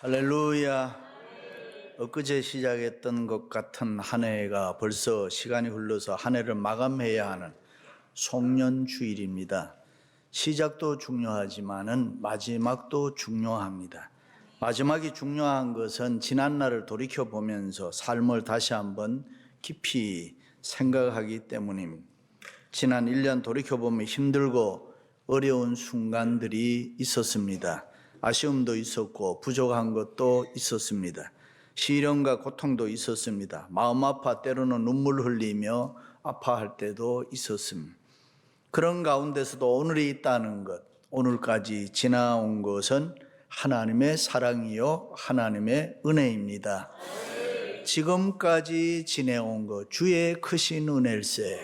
할렐루야. 엊그제 시작했던 것 같은 한 해가 벌써 시간이 흘러서 한 해를 마감해야 하는 송년주일입니다. 시작도 중요하지만은 마지막도 중요합니다. 마지막이 중요한 것은 지난날을 돌이켜보면서 삶을 다시 한번 깊이 생각하기 때문입니다. 지난 1년 돌이켜보면 힘들고 어려운 순간들이 있었습니다. 아쉬움도 있었고 부족한 것도 있었습니다. 시련과 고통도 있었습니다. 마음 아파 때로는 눈물 흘리며 아파할 때도 있었습니다. 그런 가운데서도 오늘이 있다는 것, 오늘까지 지나온 것은 하나님의 사랑이요 하나님의 은혜입니다. 지금까지 지내온 것 주의 크신 은혜일세.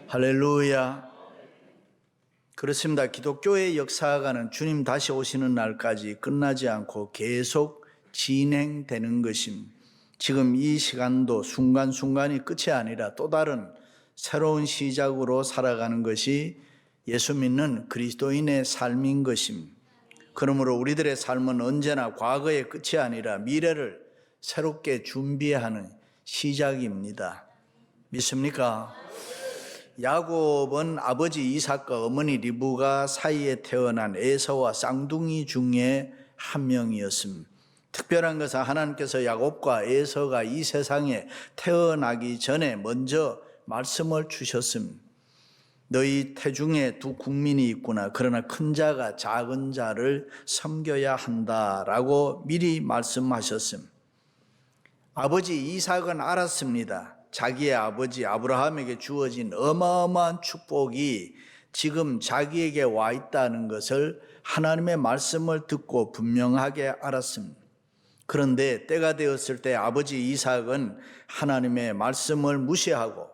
할렐루야. 그렇습니다. 기독교의 역사가는 주님 다시 오시는 날까지 끝나지 않고 계속 진행되는 것입니다. 지금 이 시간도 순간순간이 끝이 아니라 또 다른 새로운 시작으로 살아가는 것이 예수 믿는 그리스도인의 삶인 것입니다. 그러므로 우리들의 삶은 언제나 과거의 끝이 아니라 미래를 새롭게 준비하는 시작입니다. 믿습니까? 야곱은 아버지 이삭과 어머니 리브가 사이에 태어난 에서와 쌍둥이 중에 한 명이었습니다. 특별한 것은 하나님께서 야곱과 에서가 이 세상에 태어나기 전에 먼저 말씀을 주셨습니다. 너희 태중에 두 국민이 있구나. 그러나 큰 자가 작은 자를 섬겨야 한다라고 미리 말씀하셨습니다. 아버지 이삭은 알았습니다. 자기의 아버지 아브라함에게 주어진 어마어마한 축복이 지금 자기에게 와 있다는 것을 하나님의 말씀을 듣고 분명하게 알았습니다. 그런데 때가 되었을 때 아버지 이삭은 하나님의 말씀을 무시하고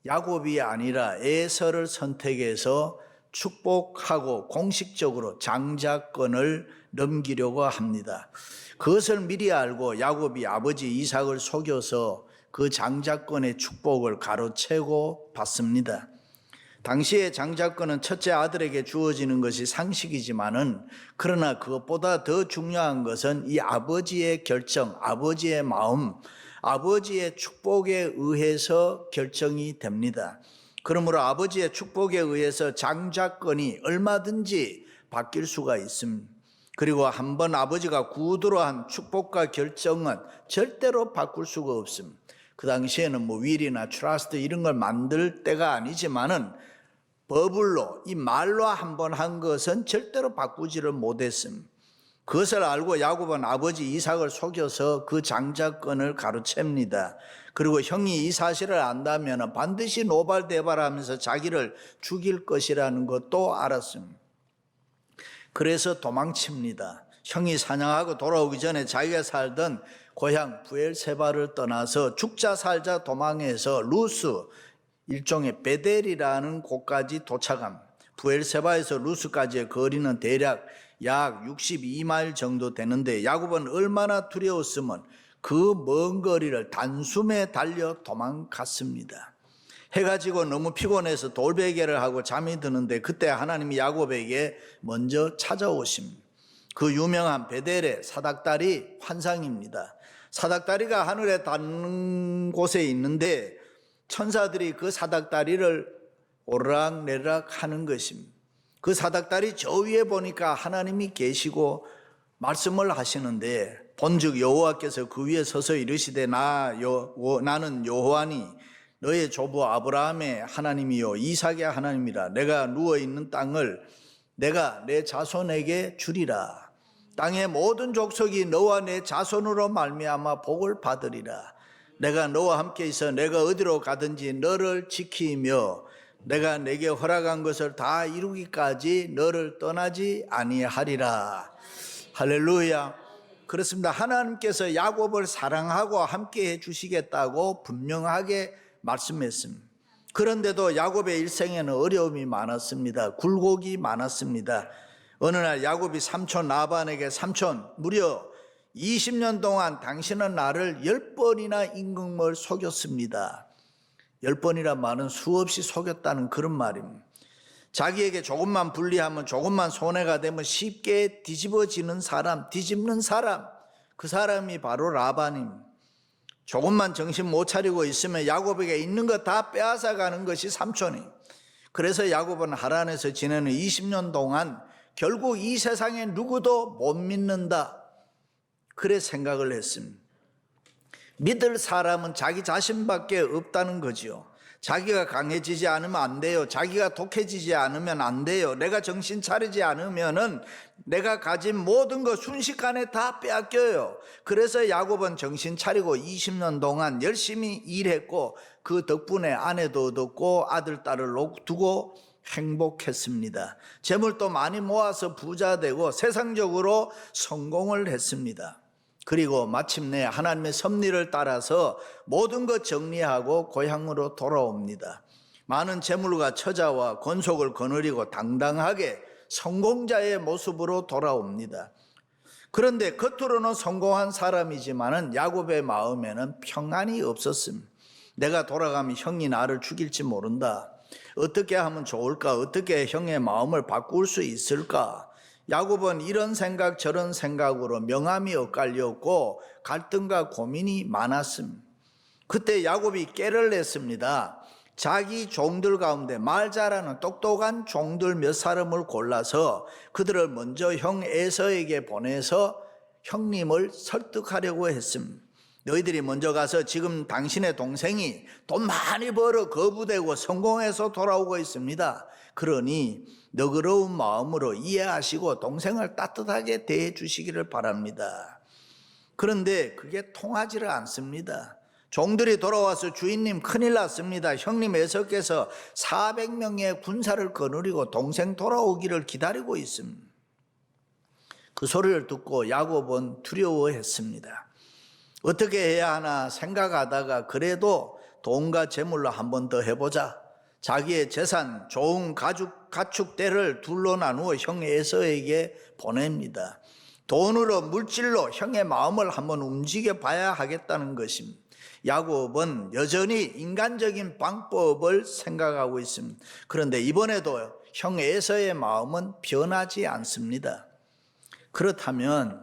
야곱이 아니라 에서를 선택해서 축복하고 공식적으로 장자권을 넘기려고 합니다. 그것을 미리 알고 야곱이 아버지 이삭을 속여서 그 장자권의 축복을 가로채고 받습니다. 당시의 장자권은 첫째 아들에게 주어지는 것이 상식이지만은 그러나 그것보다 더 중요한 것은 이 아버지의 결정, 아버지의 마음, 아버지의 축복에 의해서 결정이 됩니다. 그러므로 아버지의 축복에 의해서 장자권이 얼마든지 바뀔 수가 있습니다. 그리고 한번 아버지가 구두로 한 축복과 결정은 절대로 바꿀 수가 없습니다. 그 당시에는 윌이나 트러스트 이런 걸 만들 때가 아니지만은 버블로 이 말로 한번 한 것은 절대로 바꾸지를 못했습니다. 그것을 알고 야곱은 아버지 이삭을 속여서 그 장자권을 가로챕니다. 그리고 형이 이 사실을 안다면 반드시 노발대발하면서 자기를 죽일 것이라는 것도 알았습니다. 그래서 도망칩니다. 형이 사냥하고 돌아오기 전에 자기가 살던 고향 부엘세바를 떠나서 죽자 살자 도망해서 루스, 일종의 베델이라는 곳까지 도착합니다. 부엘세바에서 루스까지의 거리는 대략 약 62마일 정도 되는데 야곱은 얼마나 두려웠으면 그 먼 거리를 단숨에 달려 도망갔습니다. 해가 지고 너무 피곤해서 돌베개를 하고 잠이 드는데 그때 하나님이 야곱에게 먼저 찾아오십니다. 그 유명한 베델의 사닥다리 환상입니다. 사닥다리가 하늘에 닿는 곳에 있는데 천사들이 그 사닥다리를 오르락내리락 하는 것입니다. 그 사닥다리 저 위에 보니까 하나님이 계시고 말씀을 하시는데 본즉 여호와께서 그 위에 서서 이르시되 나는 여호와니 너의 조부 아브라함의 하나님이요 이삭의 하나님이라. 내가 누워있는 땅을 내가 내 자손에게 주리라. 땅의 모든 족속이 너와 내 자손으로 말미암아 복을 받으리라. 내가 너와 함께 있어 내가 어디로 가든지 너를 지키며 내가 내게 허락한 것을 다 이루기까지 너를 떠나지 아니하리라. 할렐루야. 그렇습니다. 하나님께서 야곱을 사랑하고 함께 해주시겠다고 분명하게 말씀했습니다. 그런데도 야곱의 일생에는 어려움이 많았습니다. 굴곡이 많았습니다. 어느 날 야곱이 삼촌 라반에게 삼촌 무려 20년 동안 당신은 나를 10번이나 임금을 속였습니다. 10번이란 말은 수없이 속였다는 그런 말입니다. 자기에게 조금만 불리하면, 조금만 손해가 되면 쉽게 뒤집어지는 사람, 뒤집는 사람, 그 사람이 바로 라반임. 조금만 정신 못 차리고 있으면 야곱에게 있는 거 다 빼앗아 가는 것이 삼촌이. 그래서 야곱은 하란에서 지내는 20년 동안 결국 이 세상에 누구도 못 믿는다, 그래 생각을 했습니다. 믿을 사람은 자기 자신밖에 없다는 거지요. 자기가 강해지지 않으면 안 돼요. 자기가 독해지지 않으면 안 돼요. 내가 정신 차리지 않으면은 내가 가진 모든 거 순식간에 다 빼앗겨요. 그래서 야곱은 정신 차리고 20년 동안 열심히 일했고, 그 덕분에 아내도 얻었고 아들 딸을 두고 행복했습니다. 재물도 많이 모아서 부자 되고 세상적으로 성공을 했습니다. 그리고 마침내 하나님의 섭리를 따라서 모든 것 정리하고 고향으로 돌아옵니다. 많은 재물과 처자와 권속을 거느리고 당당하게 성공자의 모습으로 돌아옵니다. 그런데 겉으로는 성공한 사람이지만은 야곱의 마음에는 평안이 없었습니다. 내가 돌아가면 형이 나를 죽일지 모른다. 어떻게 하면 좋을까? 어떻게 형의 마음을 바꿀 수 있을까? 야곱은 이런 생각 저런 생각으로 명암이 엇갈렸고 갈등과 고민이 많았습니다. 그때 야곱이 깨를 냈습니다. 자기 종들 가운데 말 잘하는 똑똑한 종들 몇 사람을 골라서 그들을 먼저 형 에서에게 보내서 형님을 설득하려고 했습니다. 너희들이 먼저 가서 지금 당신의 동생이 돈 많이 벌어 거부되고 성공해서 돌아오고 있습니다. 그러니 너그러운 마음으로 이해하시고 동생을 따뜻하게 대해 주시기를 바랍니다. 그런데 그게 통하지를 않습니다. 종들이 돌아와서 주인님 큰일 났습니다. 형님 에서께서 400명의 군사를 거느리고 동생 돌아오기를 기다리고 있습니다. 그 소리를 듣고 야곱은 두려워했습니다. 어떻게 해야 하나 생각하다가 그래도 돈과 재물로 한 번 더 해보자. 자기의 재산, 좋은 가축대를 둘로 나누어 형 에서에게 보냅니다. 돈으로, 물질로 형의 마음을 한번 움직여 봐야 하겠다는 것입니다. 야곱은 여전히 인간적인 방법을 생각하고 있습니다. 그런데 이번에도 형 에서의 마음은 변하지 않습니다. 그렇다면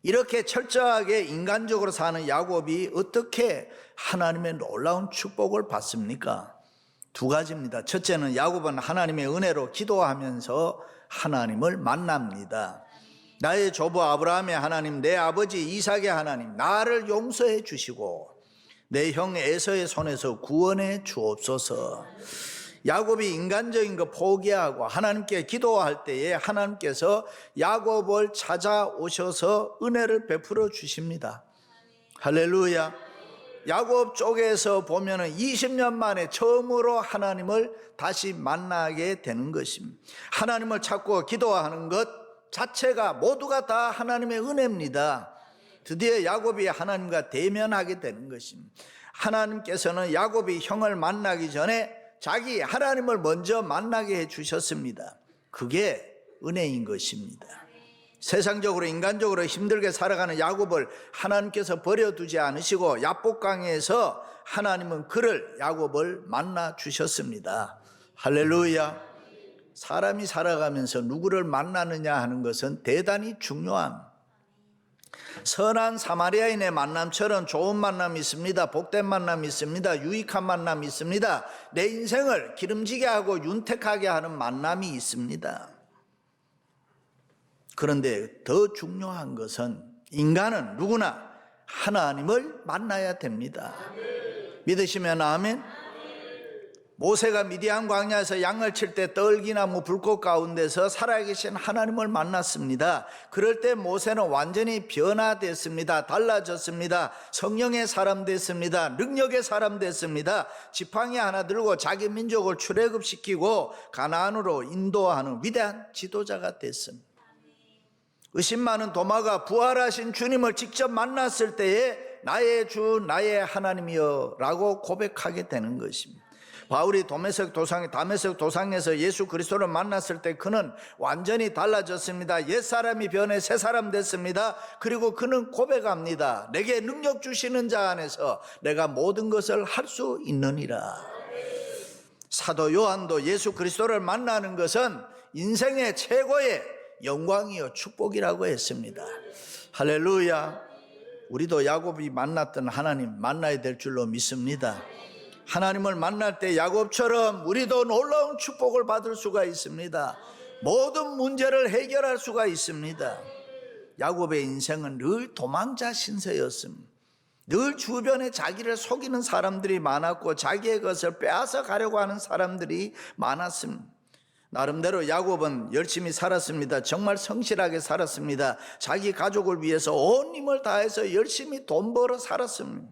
이렇게 철저하게 인간적으로 사는 야곱이 어떻게 하나님의 놀라운 축복을 받습니까? 두 가지입니다. 첫째는 야곱은 하나님의 은혜로 기도하면서 하나님을 만납니다. 나의 조부 아브라함의 하나님, 내 아버지 이삭의 하나님, 나를 용서해 주시고 내 형 에서의 손에서 구원해 주옵소서. 야곱이 인간적인 거 포기하고 하나님께 기도할 때에 하나님께서 야곱을 찾아오셔서 은혜를 베풀어 주십니다. 할렐루야. 야곱 쪽에서 보면은 20년 만에 처음으로 하나님을 다시 만나게 되는 것입니다. 하나님을 찾고 기도하는 것 자체가 모두가 다 하나님의 은혜입니다. 드디어 야곱이 하나님과 대면하게 되는 것입니다. 하나님께서는 야곱이 형을 만나기 전에 자기 하나님을 먼저 만나게 해 주셨습니다. 그게 은혜인 것입니다. 세상적으로 인간적으로 힘들게 살아가는 야곱을 하나님께서 버려두지 않으시고 야복강에서 하나님은 그를 야곱을 만나 주셨습니다. 할렐루야. 사람이 살아가면서 누구를 만나느냐 하는 것은 대단히 중요합니다. 선한 사마리아인의 만남처럼 좋은 만남이 있습니다. 복된 만남이 있습니다. 유익한 만남이 있습니다. 내 인생을 기름지게 하고 윤택하게 하는 만남이 있습니다. 그런데 더 중요한 것은 인간은 누구나 하나님을 만나야 됩니다. 믿으시면 아멘. 모세가 미디안 광야에서 양을 칠 때 떨기나무 불꽃 가운데서 살아계신 하나님을 만났습니다. 그럴 때 모세는 완전히 변화됐습니다. 달라졌습니다. 성령의 사람 됐습니다. 능력의 사람 됐습니다. 지팡이 하나 들고 자기 민족을 출애굽시키고 가나안으로 인도하는 위대한 지도자가 됐습니다. 의심 많은 도마가 부활하신 주님을 직접 만났을 때에 나의 주 나의 하나님이여 라고 고백하게 되는 것입니다. 바울이 다메섹 도상에서 예수 그리스도를 만났을 때 그는 완전히 달라졌습니다. 옛사람이 변해 새사람 됐습니다. 그리고 그는 고백합니다. 내게 능력 주시는 자 안에서 내가 모든 것을 할 수 있느니라. 사도 요한도 예수 그리스도를 만나는 것은 인생의 최고의 영광이요 축복이라고 했습니다. 할렐루야. 우리도 야곱이 만났던 하나님 만나야 될 줄로 믿습니다. 하나님을 만날 때 야곱처럼 우리도 놀라운 축복을 받을 수가 있습니다. 모든 문제를 해결할 수가 있습니다. 야곱의 인생은 늘 도망자 신세였습니다. 늘 주변에 자기를 속이는 사람들이 많았고 자기의 것을 빼앗아 가려고 하는 사람들이 많았습니다. 나름대로 야곱은 열심히 살았습니다. 정말 성실하게 살았습니다. 자기 가족을 위해서 온 힘을 다해서 열심히 돈 벌어 살았습니다.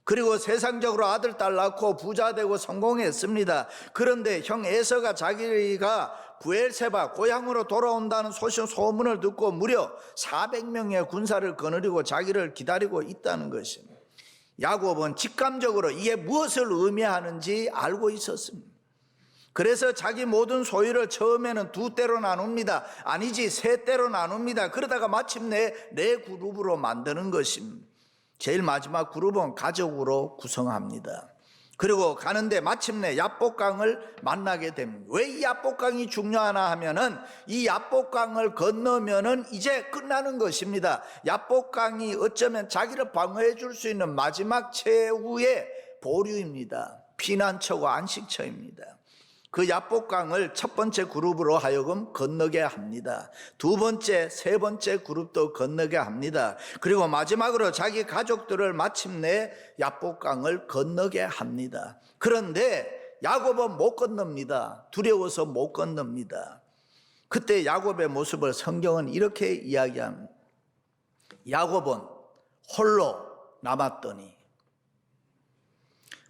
그리고 세상적으로 아들, 딸 낳고 부자 되고 성공했습니다. 그런데 형 에서가 자기가 부엘세바 고향으로 돌아온다는 소문을 듣고 무려 400명의 군사를 거느리고 자기를 기다리고 있다는 것입니다. 야곱은 직감적으로 이게 무엇을 의미하는지 알고 있었습니다. 그래서 자기 모든 소유를 처음에는 2대로 나눕니다. 아니지 3대로 나눕니다. 그러다가 마침내 4그룹으로 만드는 것입니다. 제일 마지막 그룹은 가족으로 구성합니다. 그리고 가는데 마침내 야복강을 만나게 됩니다. 왜 이 야복강이 중요하나 하면은 이 야복강을 건너면은 이제 끝나는 것입니다. 야복강이 어쩌면 자기를 방어해 줄 수 있는 마지막 최후의 보류입니다. 피난처고 안식처입니다. 그 야복강을 첫 번째 그룹으로 하여금 건너게 합니다. 두 번째, 세 번째 그룹도 건너게 합니다. 그리고 마지막으로 자기 가족들을 마침내 야복강을 건너게 합니다. 그런데 야곱은 못 건넙니다. 두려워서 못 건넙니다. 그때 야곱의 모습을 성경은 이렇게 이야기합니다. 야곱은 홀로 남았더니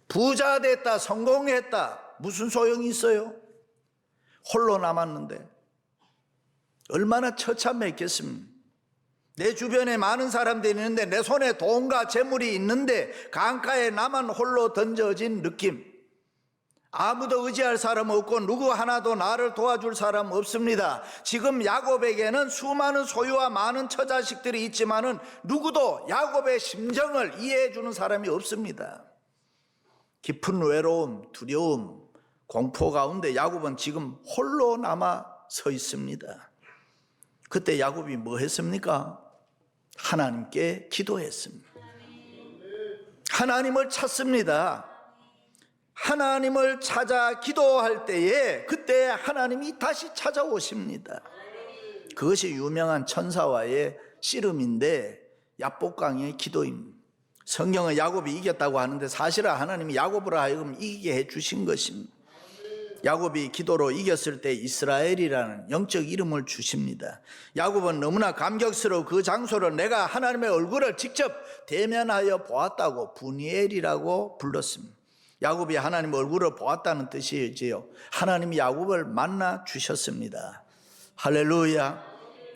부자 됐다, 성공했다. 무슨 소용이 있어요? 홀로 남았는데 얼마나 처참했겠습니까? 내 주변에 많은 사람들이 있는데 내 손에 돈과 재물이 있는데 강가에 나만 홀로 던져진 느낌. 아무도 의지할 사람 없고 누구 하나도 나를 도와줄 사람 없습니다. 지금 야곱에게는 수많은 소유와 많은 처자식들이 있지만은 누구도 야곱의 심정을 이해해 주는 사람이 없습니다. 깊은 외로움, 두려움, 공포 가운데 야곱은 지금 홀로 남아 서 있습니다. 그때 야곱이 뭐 했습니까? 하나님께 기도했습니다. 하나님을 찾습니다. 하나님을 찾아 기도할 때에 그때 하나님이 다시 찾아오십니다. 그것이 유명한 천사와의 씨름인데 야복강의 기도입니다. 성경은 야곱이 이겼다고 하는데 사실은 하나님이 야곱으로 하여금 이기게 해주신 것입니다. 야곱이 기도로 이겼을 때 이스라엘이라는 영적 이름을 주십니다. 야곱은 너무나 감격스러워 그 장소를 내가 하나님의 얼굴을 직접 대면하여 보았다고 브니엘이라고 불렀습니다. 야곱이 하나님의 얼굴을 보았다는 뜻이지요. 하나님이 야곱을 만나 주셨습니다. 할렐루야.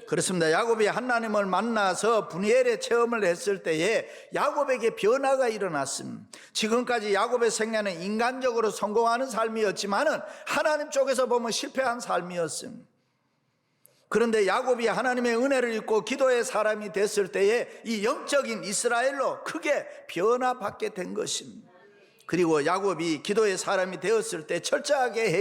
그렇습니다. 야곱이 하나님을 만나서 브니엘의 체험을 했을 때에 야곱에게 변화가 일어났습니다. 지금까지 야곱의 생애는 인간적으로 성공하는 삶이었지만은 하나님 쪽에서 보면 실패한 삶이었습니다. 그런데 야곱이 하나님의 은혜를 입고 기도의 사람이 됐을 때에 이 영적인 이스라엘로 크게 변화받게 된 것입니다. 그리고 야곱이 기도의 사람이 되었을 때 철저하게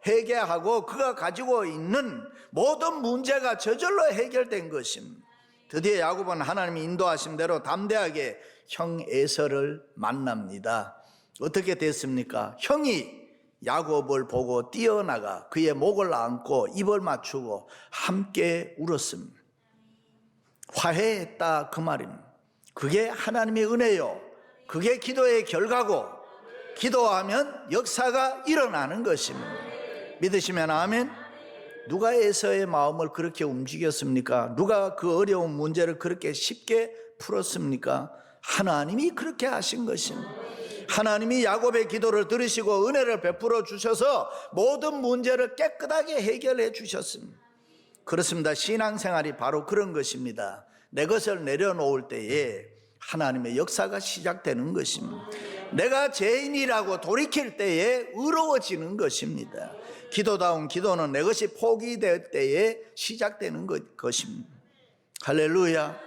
회개하고 그가 가지고 있는 모든 문제가 저절로 해결된 것입니다. 드디어 야곱은 하나님이 인도하신 대로 담대하게 형 에서를 만납니다. 어떻게 됐습니까? 형이 야곱을 보고 뛰어나가 그의 목을 안고 입을 맞추고 함께 울었습니다. 화해했다 그 말입니다. 그게 하나님의 은혜요. 그게 기도의 결과고 기도하면 역사가 일어나는 것입니다. 믿으시면 아멘. 누가 에서의 마음을 그렇게 움직였습니까? 누가 그 어려운 문제를 그렇게 쉽게 풀었습니까? 하나님이 그렇게 하신 것입니다. 하나님이 야곱의 기도를 들으시고 은혜를 베풀어 주셔서 모든 문제를 깨끗하게 해결해 주셨습니다. 그렇습니다. 신앙생활이 바로 그런 것입니다. 내 것을 내려놓을 때에 하나님의 역사가 시작되는 것입니다. 내가 죄인이라고 돌이킬 때에 의로워지는 것입니다. 기도다운 기도는 내 것이 포기될 때에 시작되는 것입니다. 할렐루야.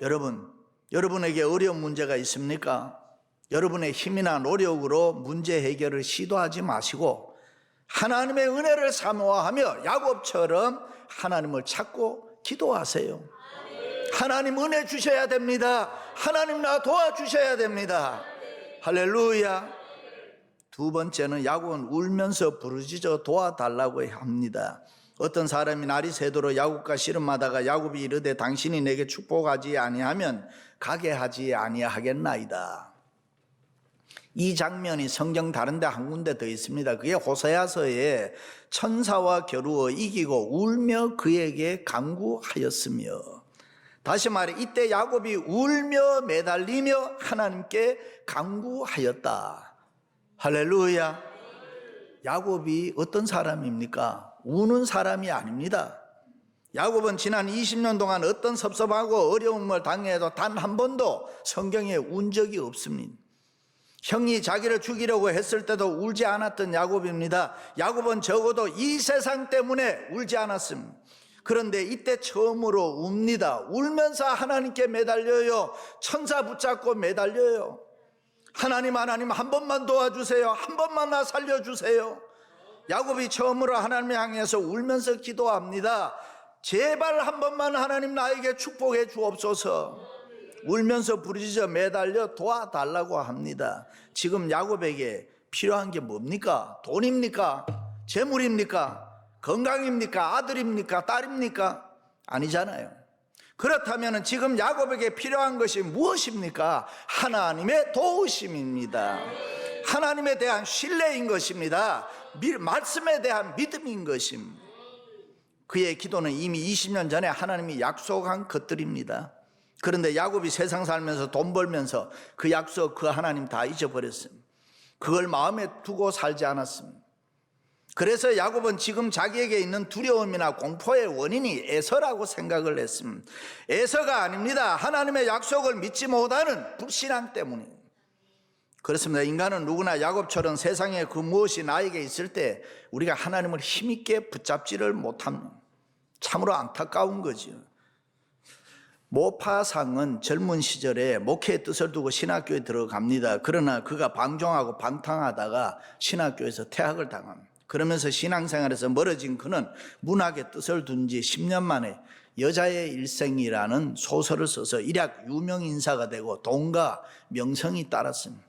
여러분, 여러분에게 어려운 문제가 있습니까? 여러분의 힘이나 노력으로 문제 해결을 시도하지 마시고 하나님의 은혜를 사모하며 야곱처럼 하나님을 찾고 기도하세요. 하나님 은혜 주셔야 됩니다. 하나님 나 도와주셔야 됩니다. 할렐루야. 두 번째는 야곱은 울면서 부르짖어 도와달라고 합니다. 어떤 사람이 날이 새도록 야곱과 씨름하다가 야곱이 이르되 당신이 내게 축복하지 아니하면 가게 하지 아니하겠나이다. 이 장면이 성경 다른 데 한 군데 더 있습니다. 그게 호세아서에 천사와 겨루어 이기고 울며 그에게 간구하였으며, 다시 말해 이때 야곱이 울며 매달리며 하나님께 간구하였다. 할렐루야. 야곱이 어떤 사람입니까? 우는 사람이 아닙니다. 야곱은 지난 20년 동안 어떤 섭섭하고 어려움을 당해도 단 한 번도 성경에 운 적이 없습니다. 형이 자기를 죽이려고 했을 때도 울지 않았던 야곱입니다. 야곱은 적어도 이 세상 때문에 울지 않았습니다. 그런데 이때 처음으로 웁니다. 울면서 하나님께 매달려요. 천사 붙잡고 매달려요. 하나님 한 번만 도와주세요. 한 번만 나 살려주세요. 야곱이 처음으로 하나님을 향해서 울면서 기도합니다. 제발 한 번만 하나님 나에게 축복해 주옵소서. 울면서 부르짖어 매달려 도와달라고 합니다. 지금 야곱에게 필요한 게 뭡니까? 돈입니까? 재물입니까? 건강입니까? 아들입니까? 딸입니까? 아니잖아요. 그렇다면 지금 야곱에게 필요한 것이 무엇입니까? 하나님의 도우심입니다. 하나님에 대한 신뢰인 것입니다. 말씀에 대한 믿음인 것입니다. 그의 기도는 이미 20년 전에 하나님이 약속한 것들입니다. 그런데 야곱이 세상 살면서 돈 벌면서 그 약속, 그 하나님 다 잊어버렸습니다. 그걸 마음에 두고 살지 않았습니다. 그래서 야곱은 지금 자기에게 있는 두려움이나 공포의 원인이 에서라고 생각을 했습니다. 에서가 아닙니다. 하나님의 약속을 믿지 못하는 불신앙 때문입니다. 그렇습니다. 인간은 누구나 야곱처럼 세상에 그 무엇이 나에게 있을 때 우리가 하나님을 힘있게 붙잡지를 못합니다. 참으로 안타까운 거죠. 모파상은 젊은 시절에 목회의 뜻을 두고 신학교에 들어갑니다. 그러나 그가 방종하고 방탕하다가 신학교에서 퇴학을 당합니다. 그러면서 신앙생활에서 멀어진 그는 문학의 뜻을 둔 지 10년 만에 여자의 일생이라는 소설을 써서 일약 유명인사가 되고 돈과 명성이 따랐습니다.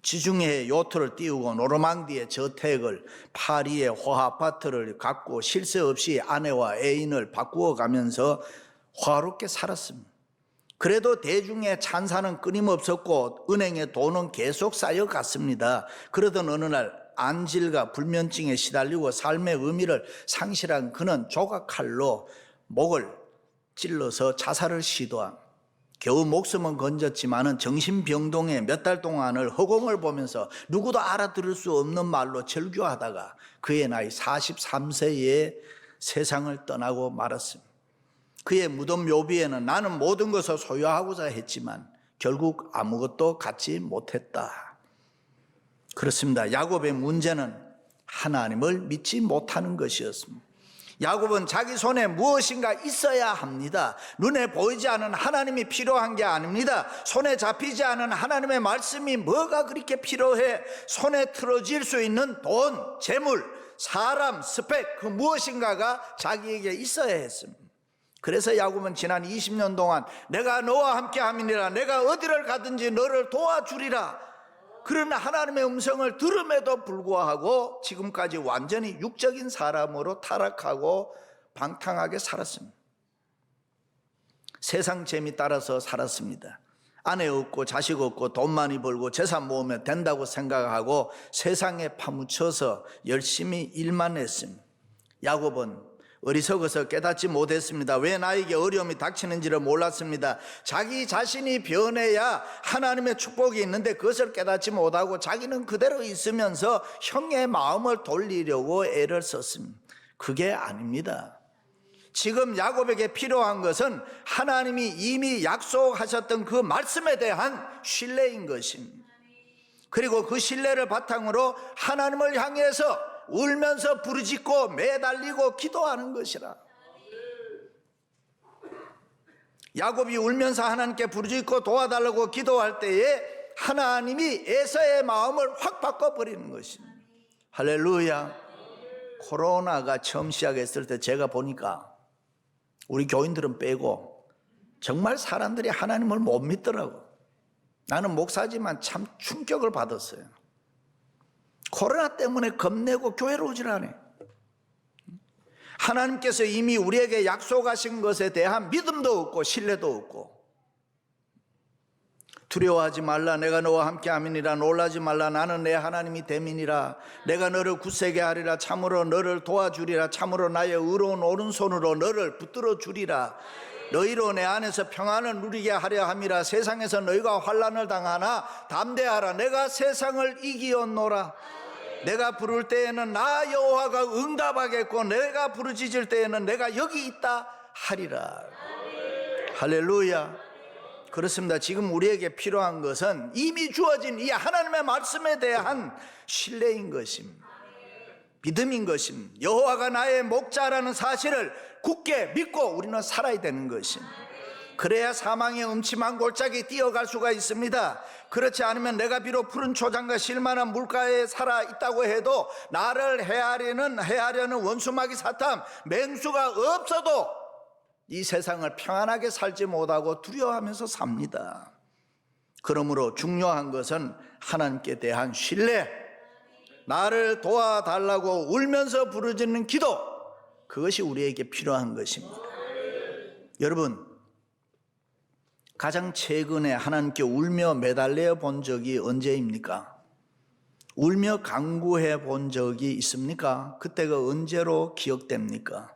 지중해에 요트를 띄우고 노르망디의 저택을, 파리의 호아파트를 갖고 쉴 새 없이 아내와 애인을 바꾸어 가면서 화롭게 살았습니다. 그래도 대중의 찬사는 끊임없었고 은행에 돈은 계속 쌓여갔습니다. 그러던 어느 날 안질과 불면증에 시달리고 삶의 의미를 상실한 그는 조각칼로 목을 찔러서 자살을 시도한, 겨우 목숨은 건졌지만은 정신병동에 몇 달 동안을 허공을 보면서 누구도 알아들을 수 없는 말로 절규하다가 그의 나이 43세에 세상을 떠나고 말았습니다. 그의 무덤 묘비에는 나는 모든 것을 소유하고자 했지만 결국 아무것도 갖지 못했다. 그렇습니다. 야곱의 문제는 하나님을 믿지 못하는 것이었습니다. 야곱은 자기 손에 무엇인가 있어야 합니다. 눈에 보이지 않은 하나님이 필요한 게 아닙니다. 손에 잡히지 않은 하나님의 말씀이 뭐가 그렇게 필요해? 손에 틀어질 수 있는 돈, 재물, 사람, 스펙, 그 무엇인가가 자기에게 있어야 했습니다. 그래서 야곱은 지난 20년 동안 내가 너와 함께 함이니라, 내가 어디를 가든지 너를 도와주리라, 그러나 하나님의 음성을 들음에도 불구하고 지금까지 완전히 육적인 사람으로 타락하고 방탕하게 살았습니다. 세상 재미 따라서 살았습니다. 아내 없고 자식 없고 돈 많이 벌고 재산 모으면 된다고 생각하고 세상에 파묻혀서 열심히 일만 했습니다. 야곱은 어리석어서 깨닫지 못했습니다. 왜 나에게 어려움이 닥치는지를 몰랐습니다. 자기 자신이 변해야 하나님의 축복이 있는데 그것을 깨닫지 못하고 자기는 그대로 있으면서 형의 마음을 돌리려고 애를 썼습니다. 그게 아닙니다. 지금 야곱에게 필요한 것은 하나님이 이미 약속하셨던 그 말씀에 대한 신뢰인 것입니다. 그리고 그 신뢰를 바탕으로 하나님을 향해서 울면서 부르짖고 매달리고 기도하는 것이라. 야곱이 울면서 하나님께 부르짖고 도와달라고 기도할 때에 하나님이 에서의 마음을 확 바꿔버리는 것입니다. 할렐루야. 코로나가 처음 시작했을 때 제가 보니까 우리 교인들은 빼고 정말 사람들이 하나님을 못 믿더라고. 나는 목사지만 참 충격을 받았어요. 코로나 때문에 겁내고 교회로 오질 않아요. 하나님께서 이미 우리에게 약속하신 것에 대한 믿음도 없고 신뢰도 없고, 두려워하지 말라, 내가 너와 함께 함이니라. 놀라지 말라, 나는 내 하나님이 됨이니라. 내가 너를 굳세게 하리라. 참으로 너를 도와주리라. 참으로 나의 의로운 오른손으로 너를 붙들어 주리라. 너희로 내 안에서 평안을 누리게 하려 함이라. 세상에서 너희가 환난을 당하나 담대하라. 내가 세상을 이기었노라. 내가 부를 때에는 나 여호와가 응답하겠고, 내가 부르짖을 때에는 내가 여기 있다 하리라. 할렐루야. 그렇습니다. 지금 우리에게 필요한 것은 이미 주어진 이 하나님의 말씀에 대한 신뢰인 것입니다. 믿음인 것입니다. 여호와가 나의 목자라는 사실을 굳게 믿고 우리는 살아야 되는 것입니다. 그래야 사망의 음침한 골짜기 뛰어갈 수가 있습니다. 그렇지 않으면 내가 비록 푸른 초장과 실만한 물가에 살아 있다고 해도 나를 해하려는 원수마귀 사탄 맹수가 없어도 이 세상을 평안하게 살지 못하고 두려워하면서 삽니다. 그러므로 중요한 것은 하나님께 대한 신뢰, 나를 도와달라고 울면서 부르짖는 기도, 그것이 우리에게 필요한 것입니다. 여러분, 가장 최근에 하나님께 울며 매달려 본 적이 언제입니까? 울며 간구해 본 적이 있습니까? 그때가 언제로 기억됩니까?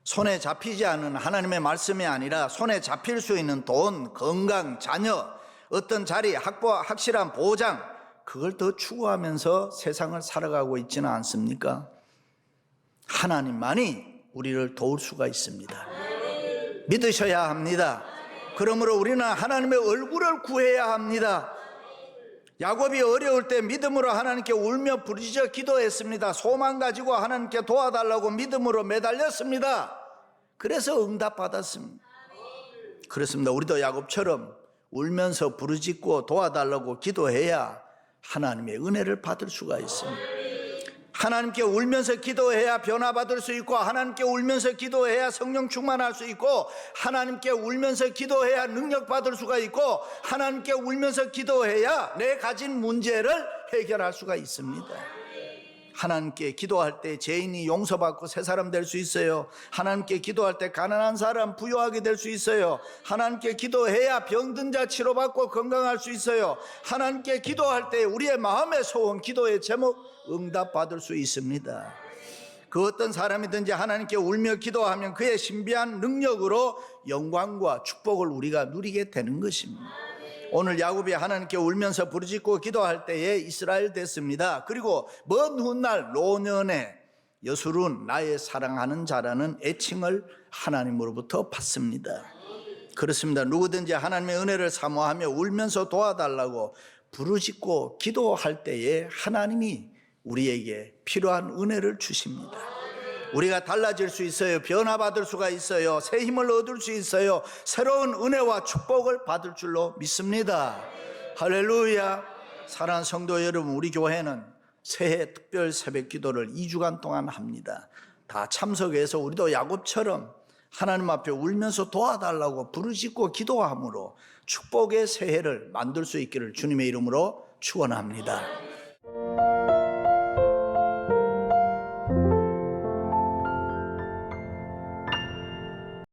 손에 잡히지 않은 하나님의 말씀이 아니라 손에 잡힐 수 있는 돈, 건강, 자녀, 어떤 자리, 확실한 보장, 그걸 더 추구하면서 세상을 살아가고 있지는 않습니까? 하나님만이 우리를 도울 수가 있습니다. 믿으셔야 합니다. 그러므로 우리는 하나님의 얼굴을 구해야 합니다. 야곱이 어려울 때 믿음으로 하나님께 울며 부르짖어 기도했습니다. 소망 가지고 하나님께 도와달라고 믿음으로 매달렸습니다. 그래서 응답받았습니다. 그렇습니다. 우리도 야곱처럼 울면서 부르짖고 도와달라고 기도해야 하나님의 은혜를 받을 수가 있습니다. 하나님께 울면서 기도해야 변화받을 수 있고, 하나님께 울면서 기도해야 성령 충만할 수 있고, 하나님께 울면서 기도해야 능력받을 수가 있고, 하나님께 울면서 기도해야 내 가진 문제를 해결할 수가 있습니다. 하나님께 기도할 때 죄인이 용서받고 새 사람 될 수 있어요. 하나님께 기도할 때 가난한 사람 부유하게 될 수 있어요. 하나님께 기도해야 병든 자 치료받고 건강할 수 있어요. 하나님께 기도할 때 우리의 마음의 소원, 기도의 제목 응답받을 수 있습니다. 그 어떤 사람이든지 하나님께 울며 기도하면 그의 신비한 능력으로 영광과 축복을 우리가 누리게 되는 것입니다. 오늘 야곱이 하나님께 울면서 부르짖고 기도할 때에 이스라엘 됐습니다. 그리고 먼 훗날 노년에 여술은 나의 사랑하는 자라는 애칭을 하나님으로부터 받습니다. 그렇습니다. 누구든지 하나님의 은혜를 사모하며 울면서 도와달라고 부르짖고 기도할 때에 하나님이 우리에게 필요한 은혜를 주십니다. 우리가 달라질 수 있어요. 변화받을 수가 있어요. 새 힘을 얻을 수 있어요. 새로운 은혜와 축복을 받을 줄로 믿습니다. 할렐루야. 사랑하는 성도 여러분, 우리 교회는 새해 특별 새벽 기도를 2주간 동안 합니다. 다 참석해서 우리도 야곱처럼 하나님 앞에 울면서 도와달라고 부르짖고 기도함으로 축복의 새해를 만들 수 있기를 주님의 이름으로 축원합니다.